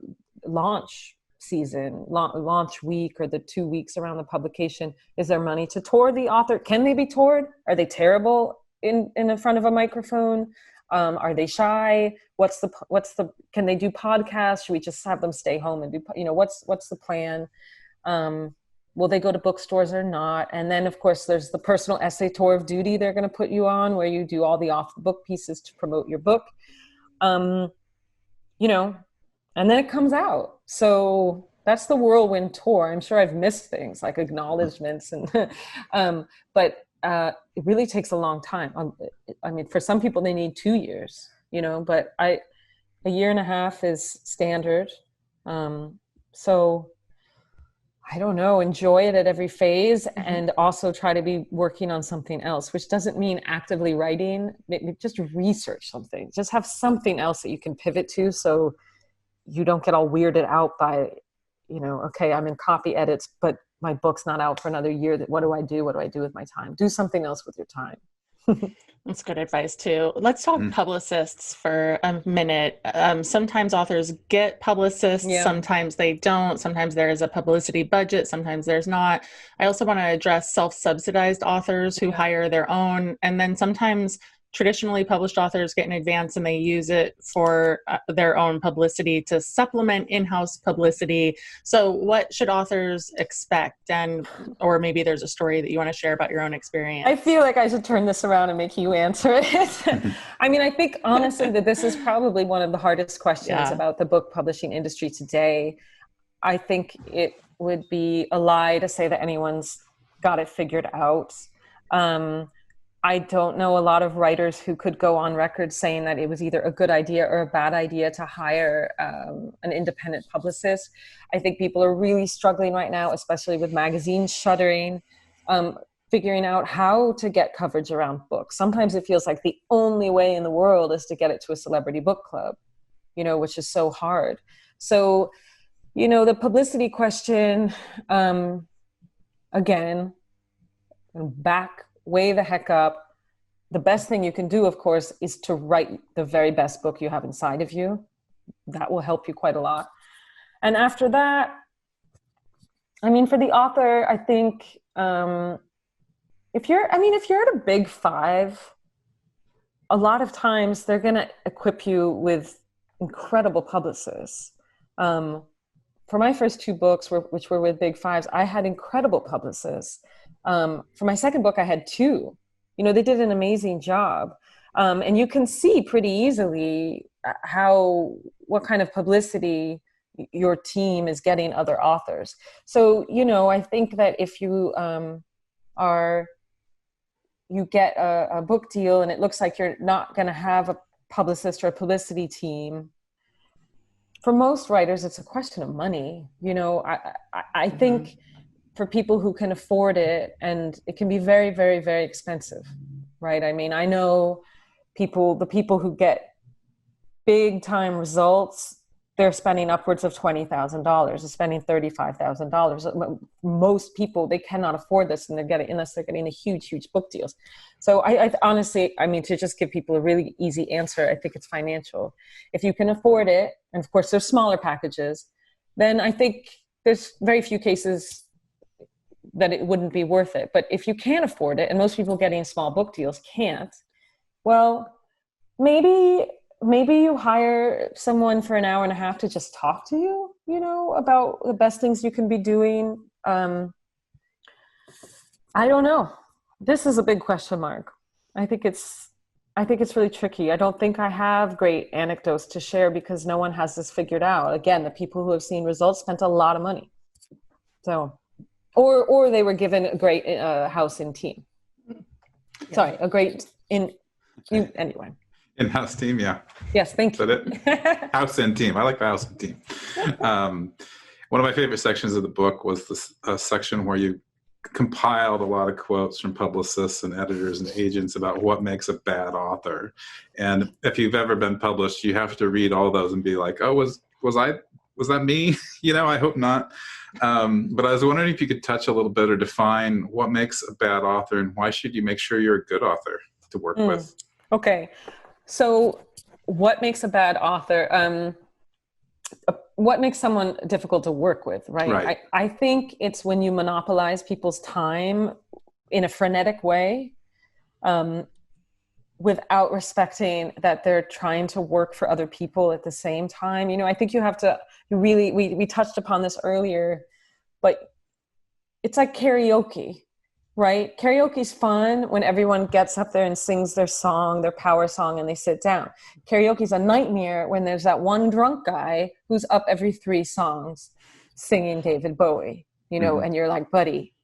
launch season, launch week, or the 2 weeks around the publication. Is there money to tour the author? Can they be toured? Are they terrible in the front of a microphone? Are they shy? Can they do podcasts? Should we just have them stay home and do, what's the plan? Will they go to bookstores or not? And then, of course, there's the personal essay tour of duty they're going to put you on, where you do all the off the book pieces to promote your book. And then it comes out. So that's the whirlwind tour. I'm sure I've missed things like acknowledgments, but it really takes a long time. I mean, for some people they need 2 years, but a year and a half is standard. So I don't know, enjoy it at every phase, and also try to be working on something else, which doesn't mean actively writing. Just research something. Just have something else that you can pivot to, so you don't get all weirded out by, okay, I'm in copy edits, but my book's not out for another year. What do I do? What do I do with my time? Do something else with your time. That's good advice too. Let's talk publicists for a minute. Sometimes authors get publicists, sometimes they don't. Sometimes there is a publicity budget, sometimes there's not. I also want to address self-subsidized authors who hire their own, and then sometimes traditionally published authors get an advance and they use it for their own publicity to supplement in-house publicity. So what should authors expect? Or maybe there's a story that you want to share about your own experience. I feel like I should turn this around and make you answer it. I mean, I think honestly that this is probably one of the hardest questions about the book publishing industry today. I think it would be a lie to say that anyone's got it figured out. I don't know a lot of writers who could go on record saying that it was either a good idea or a bad idea to hire an independent publicist. I think people are really struggling right now, especially with magazines shuttering, figuring out how to get coverage around books. Sometimes it feels like the only way in the world is to get it to a celebrity book club, which is so hard. So, the publicity question, again, back way the heck up. The best thing you can do, of course, is to write the very best book you have inside of you. That will help you quite a lot. And after that, I mean, for the author, I think if you're at a big five, a lot of times they're going to equip you with incredible publicists. For my first two books, which were with big fives, I had incredible publicists. For my second book, I had two. You know, they did an amazing job. And you can see pretty easily what kind of publicity your team is getting other authors. So, you know, I think that if you you get a book deal and it looks like you're not going to have a publicist or a publicity team, for most writers, it's a question of money. You know, I think for people who can afford it, and it can be very, very, very expensive, right? I mean, I know the people who get big time results, they're spending upwards of $20,000, they're spending $35,000. Most people, they cannot afford this, and unless they're getting a huge, huge book deals. So I honestly, I mean, to just give people a really easy answer, I think it's financial. If you can afford it, and of course there's smaller packages, then I think there's very few cases that it wouldn't be worth it. But if you can't afford it, and most people getting small book deals can't, well, maybe you hire someone for an hour and a half to just talk to you, you know, about the best things you can be doing. I don't know. This is a big question mark. I think it's really tricky. I don't think I have great anecdotes to share because no one has this figured out. Again, the people who have seen results spent a lot of money. So, or they were given a great house in team. Sorry, a great anyway. In-house team, yeah. Yes, thank you. Is that it? House and team. I like the house and team. One of my favorite sections of the book was this section where you compiled a lot of quotes from publicists and editors and agents about what makes a bad author. And if you've ever been published, you have to read all those and be like, oh, was that me? You know, I hope not. But I was wondering if you could touch a little bit or define what makes a bad author and why should you make sure you're a good author to work with? Okay. So what makes a bad author? What makes someone difficult to work with, right? I think it's when you monopolize people's time in a frenetic way, without respecting that they're trying to work for other people at the same time. You know, I think you have to really, we touched upon this earlier, but it's like karaoke. Right? Karaoke's fun when everyone gets up there and sings their song, their power song, and they sit down. Karaoke's a nightmare when there's that one drunk guy who's up every 3 songs singing David Bowie, you know, and you're like, buddy,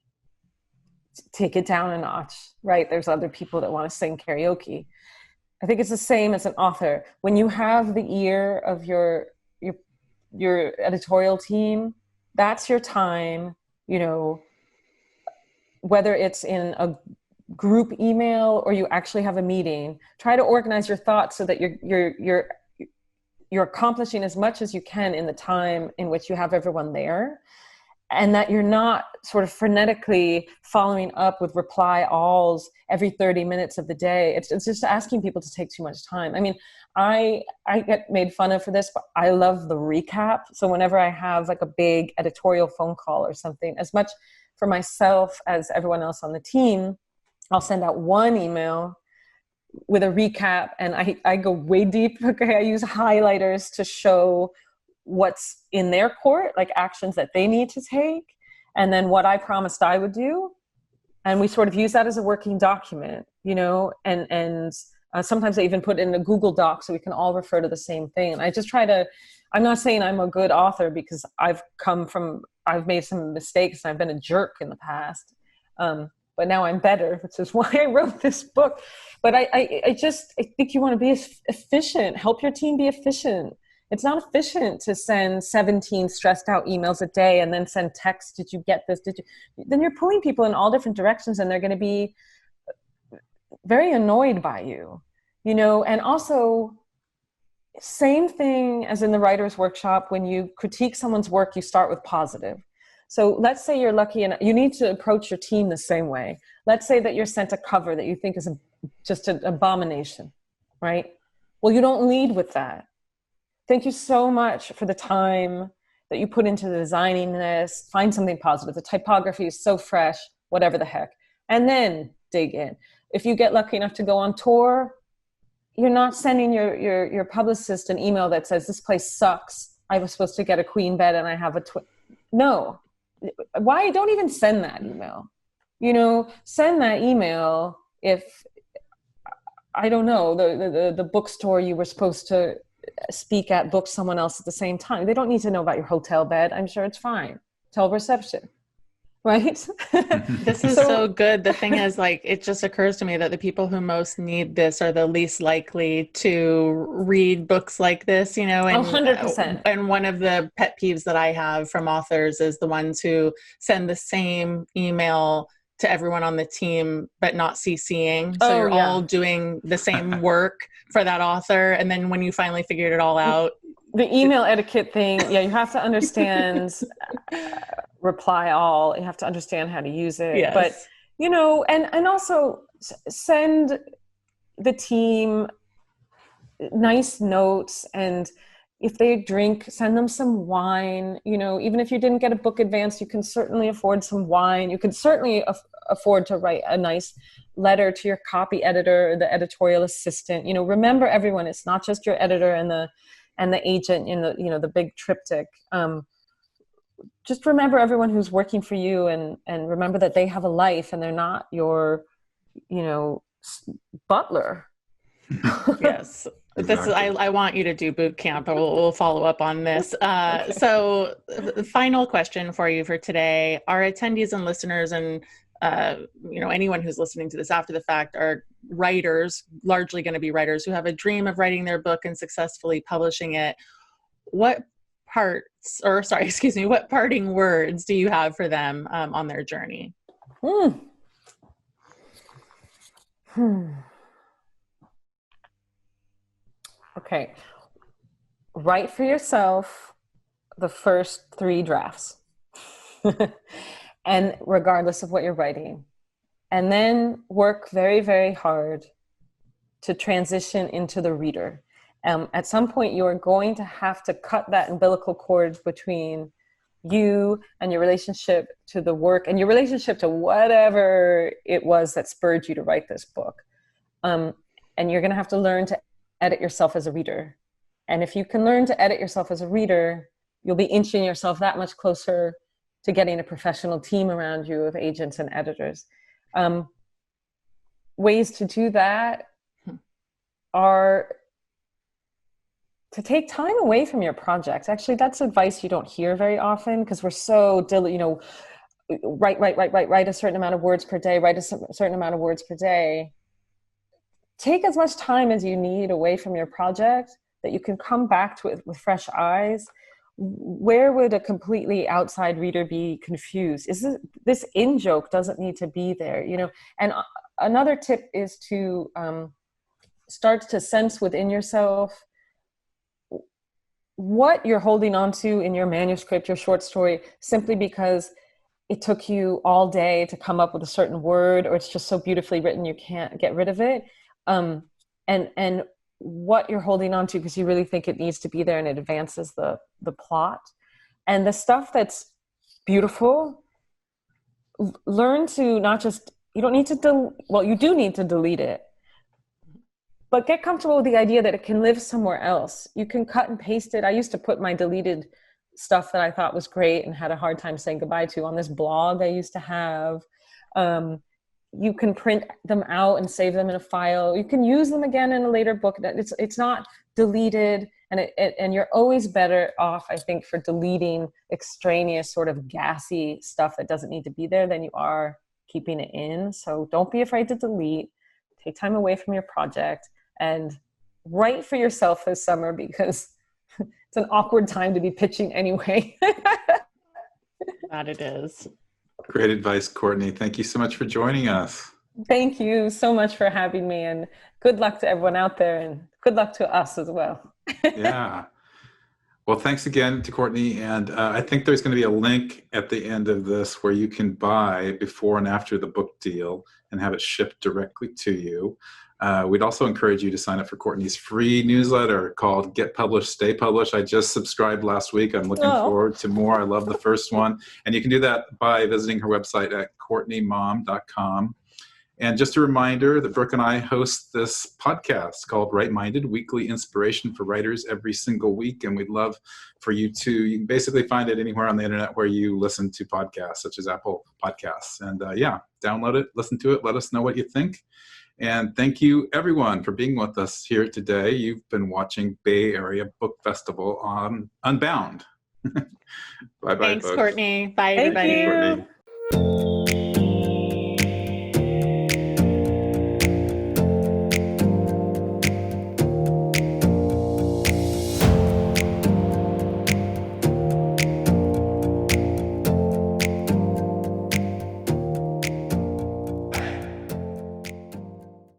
take it down a notch, right? There's other people that want to sing karaoke. I think it's the same as an author. When you have the ear of your editorial team, that's your time, you know, whether it's in a group email or you actually have a meeting, try to organize your thoughts so that you're accomplishing as much as you can in the time in which you have everyone there, and that you're not sort of frenetically following up with reply alls every 30 minutes of the day. It's just asking people to take too much time. I mean, I get made fun of for this, but I love the recap. So whenever I have like a big editorial phone call or something, as much for myself as everyone else on the team, I'll send out one email with a recap, and I go way deep. Okay, I use highlighters to show what's in their court, like actions that they need to take, and then what I promised I would do. And we sort of use that as a working document, you know, and sometimes I even put it in a Google Doc so we can all refer to the same thing. And I just try to, I'm not saying I'm a good author because I've made some mistakes and I've been a jerk in the past. But now I'm better, which is why I wrote this book. But I think you want to be efficient. Help your team be efficient. It's not efficient to send 17 stressed out emails a day and then send texts. Did you get this? Then you're pulling people in all different directions and they're going to be very annoyed by you, you know. And also, same thing as in the writer's workshop, when you critique someone's work, you start with positive. So let's say you're lucky and you need to approach your team the same way. Let's say that you're sent a cover that you think is just an abomination, right? Well, you don't lead with that. Thank you so much for the time that you put into designing this. Find something positive. The typography is so fresh, whatever the heck. And then dig in. If you get lucky enough to go on tour, you're not sending your publicist an email that says, this place sucks. I was supposed to get a queen bed and I have a twin. No. Why? Don't even send that email. Send that email if, I don't know, the bookstore you were supposed to speak at booked someone else at the same time. They don't need to know about your hotel bed. I'm sure it's fine. Tell reception. Right? This is so good. The thing is, it just occurs to me that the people who most need this are the least likely to read books like this, and 100%. And one of the pet peeves that I have from authors is the ones who send the same email to everyone on the team, but not CCing. So you're all doing the same work for that author. And then when you finally figured it all out, the email etiquette thing, you have to understand reply all. You have to understand how to use it. Yes. But, and also send the team nice notes. And if they drink, send them some wine. Even if you didn't get a book advance, you can certainly afford some wine. You can certainly afford to write a nice letter to your copy editor or the editorial assistant. Remember everyone. It's not just your editor and the agent in the the big triptych. Just remember everyone who's working for you, and remember that they have a life and they're not your butler. Yes. Exactly. This is, I want you to do boot camp. We'll follow up on this. Okay. So the final question for you for today: our attendees and listeners and anyone who's listening to this after the fact are writers, largely going to be writers who have a dream of writing their book and successfully publishing it. What parting words do you have for them on their journey? Okay. Write for yourself the first 3 drafts. And regardless of what you're writing. And then work very, very hard to transition into the reader. At some point, you are going to have to cut that umbilical cord between you and your relationship to the work and your relationship to whatever it was that spurred you to write this book. And you're going to have to learn to edit yourself as a reader. And if you can learn to edit yourself as a reader, you'll be inching yourself that much closer to getting a professional team around you of agents and editors. Ways to do that are to take time away from your projects. Actually, that's advice you don't hear very often because we're so, write a certain amount of words per day, write a certain amount of words per day. Take as much time as you need away from your project that you can come back to it with fresh eyes. Where would a completely outside reader be confused? This in-joke doesn't need to be there, And another tip is to start to sense within yourself what you're holding on to in your manuscript, your short story, simply because it took you all day to come up with a certain word, or it's just so beautifully written you can't get rid of it. And what you're holding on to because you really think it needs to be there and it advances the plot. And the stuff that's beautiful, learn to not just, you don't need to, you do need to delete it, but get comfortable with the idea that it can live somewhere else. You can cut and paste it. I used to put my deleted stuff that I thought was great and had a hard time saying goodbye to on this blog I used to have. You can print them out and save them in a file. You can use them again in a later book. It's not deleted, and you're always better off, I think, for deleting extraneous sort of gassy stuff that doesn't need to be there than you are keeping it in. So don't be afraid to delete. Take time away from your project and write for yourself this summer because it's an awkward time to be pitching anyway. That it is. Great advice, Courtney. Thank you so much for joining us. Thank you so much for having me, and good luck to everyone out there, and good luck to us as well. Yeah. Well, thanks again to Courtney. And I think there's going to be a link at the end of this where you can buy before and after the book deal and have it shipped directly to you. We'd also encourage you to sign up for Courtney's free newsletter called Get Published, Stay Published. I just subscribed last week. I'm looking forward to more. I love the first one. And you can do that by visiting her website at courtneymaum.com. And just a reminder that Brooke and I host this podcast called Right Minded, weekly inspiration for writers every single week. And we'd love for you can basically find it anywhere on the internet where you listen to podcasts, such as Apple Podcasts. And download it, listen to it, let us know what you think. And thank you, everyone, for being with us here today. You've been watching Bay Area Book Festival on Unbound. Bye-bye, Thanks, folks. Courtney. Bye, Thank everybody. you. Courtney.